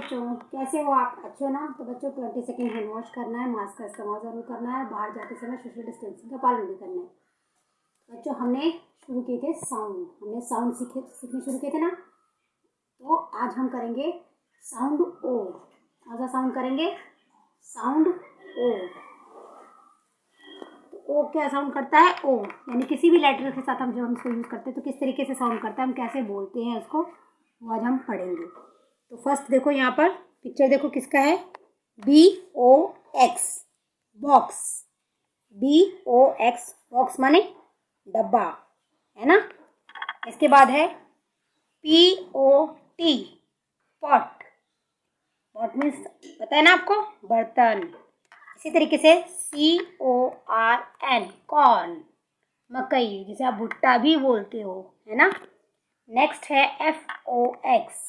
बच्चों, कैसे हो आप? अच्छे हो ना? तो बच्चों 20 सेकेंड हैंड वॉश करना है, मास्क का इस्तेमाल जरूर करना है, बाहर जाते समय सोशल डिस्टेंसिंग का पालन भी करना है। बच्चों हमने शुरू किए थे साउंड, हमने साउंड सीखने शुरू किए थे ना। तो आज हम करेंगे साउंड ओ। कौन सा साउंड करेंगे? साउंड ओ। ओ क्या साउंड करता है? ओ यानी किसी भी लेटर के साथ हम जब हम इसको यूज़ करते हैं तो किस तरीके से साउंड करता है, हम कैसे बोलते हैं उसको, वो आज हम पढ़ेंगे। तो फर्स्ट देखो यहाँ पर पिक्चर देखो किसका है? BOX box. BOX बॉक्स माने डब्बा, है ना। इसके बाद है POT पॉट। पॉट मीन्स पता है ना आपको, बर्तन। इसी तरीके से CORN कॉर्न, मकई, जिसे आप भुट्टा भी बोलते हो, है ना। नेक्स्ट है FOX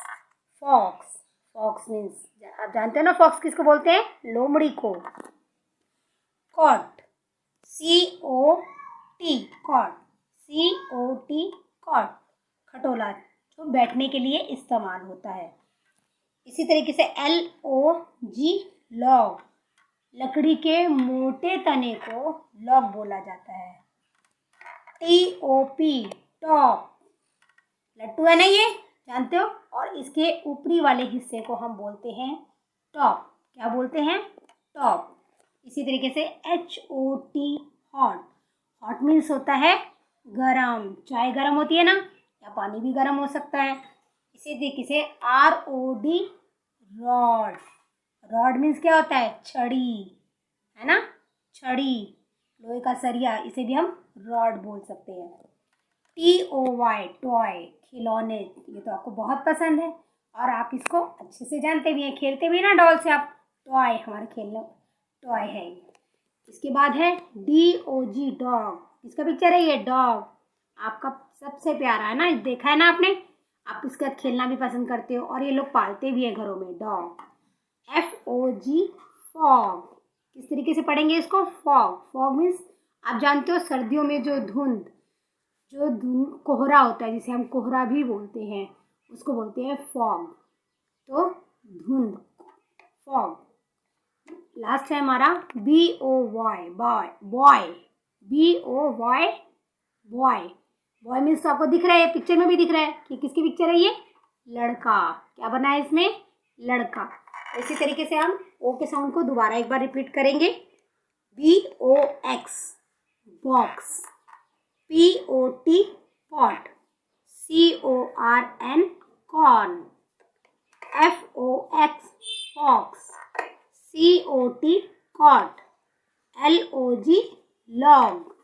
फॉक्स। फॉक्स मीन्स आप जानते हो ना फॉक्स किसको बोलते हैं? लोमड़ी को। Cot COT cot, COT cot खटोला, जो बैठने के लिए इस्तेमाल होता है। इसी तरीके से LOG लॉग, लकड़ी के मोटे तने को लॉग बोला जाता है। TOP टॉप, लट्टू है ना, ये जानते हो। और इसके ऊपरी वाले हिस्से को हम बोलते हैं टॉप। क्या बोलते हैं? टॉप। इसी तरीके से HOT हॉट। हॉट मीन्स होता है गरम, चाय गरम होती है ना, या पानी भी गरम हो सकता है। इसी तरीके से ROD रॉड। रॉड मीन्स क्या होता है? छड़ी, है ना, छड़ी, लोहे का सरिया, इसे भी हम रॉड बोल सकते हैं। TOY टॉय, खिलौने। ये तो आपको बहुत पसंद है और आप इसको अच्छे से जानते भी हैं, खेलते भी ना डॉल से आप। टॉय हमारे खेलने टॉय है ये। इसके बाद है DOG डॉग। किसका पिक्चर है ये? डॉग, आपका सबसे प्यारा, है ना, देखा है ना आपने। आप इसके साथ खेलना भी पसंद करते हो और ये लोग पालते भी हैं घरों में, डॉग। FOG fog. किस तरीके से पढ़ेंगे इसको? फॉग। फॉग मीन्स आप जानते हो सर्दियों में जो धुंध कोहरा होता है, जिसे हम कोहरा भी बोलते हैं, उसको बोलते हैं फॉग। तो धुंध, फॉग। लास्ट है हमारा BOY boy. Boy, BOY boy. Boy means तो आपको दिख रहा है, पिक्चर में भी दिख रहा है कि किसकी पिक्चर है ये? लड़का। क्या बना है इसमें? लड़का। इसी तरीके से हम ओ के साउंड को दोबारा एक बार रिपीट करेंगे। BOX box, POT pot, CORN corn, FOX fox, COT cot, LOG log,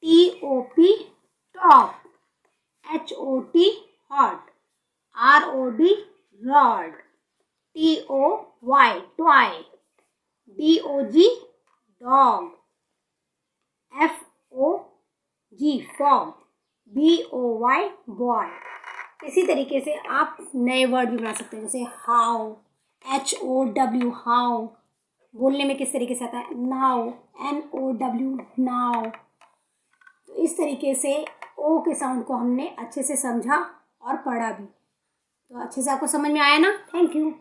TOP top, HOT hot, ROD rod, TOY toy, DOG dog, FOG fog, BOY boy. इसी तरीके से आप नए वर्ड भी बना सकते हैं, जैसे हाउ, HOW हाउ। बोलने में किस तरीके से आता है? Now, NOW now. तो इस तरीके से ओ के साउंड को हमने अच्छे से समझा और पढ़ा भी। तो अच्छे से आपको समझ में आया ना? Thank you.